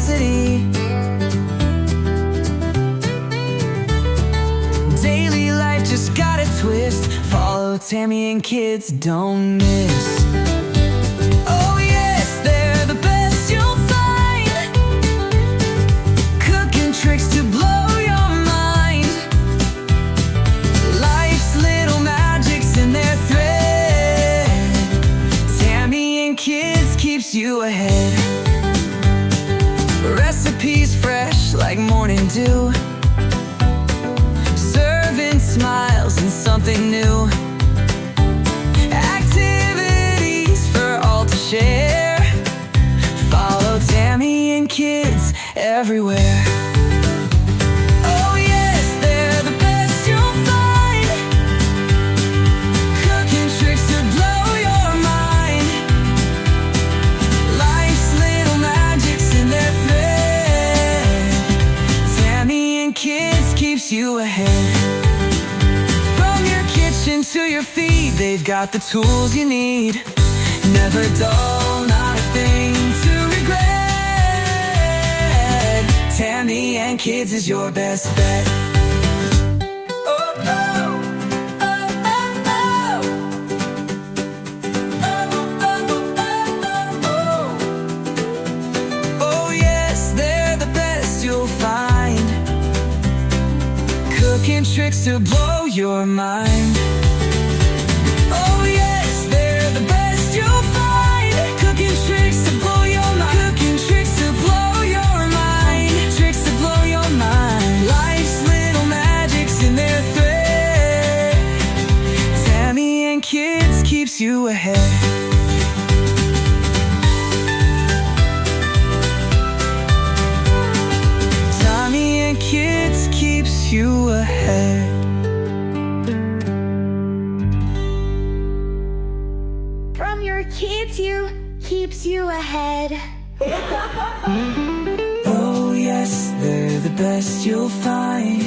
curiosity. Daily life just got a twist. Follow Tammy and kids, don't miss. Oh yes, they're the best you'll find. Cooking tricks to blow your mind. Life's little magics in their thread. Tammy and kids keeps you ahead. Recipes fresh like morning dew, serving smiles and something new. Activities for all to share. Follow Tammy and kids everywhere. Oh yes, they're the best you'll find. Cooking tricks to blow your mind. Life's little magics in their thread. Tammy and kids keeps you ahead. From your kitchen to your feet, they've got the tools you need. Never dull, not a thing to regret. Tammy and kids is your best bet. Oh, oh, oh, oh, oh. Oh, oh, oh, oh. Oh yes, they're the best you'll find. Cooking tricks to blow your mind. Oh yes, they're the best you'll find. Cooking tricks to blow your mind. Cooking tricks to blow your mind. Tricks to blow your mind. Life's little magics in their thread. Tammy and kids keeps you ahead. Tammy and kids keeps you ahead. From your kids, you keeps you ahead. Oh yes, they're the best you'll find.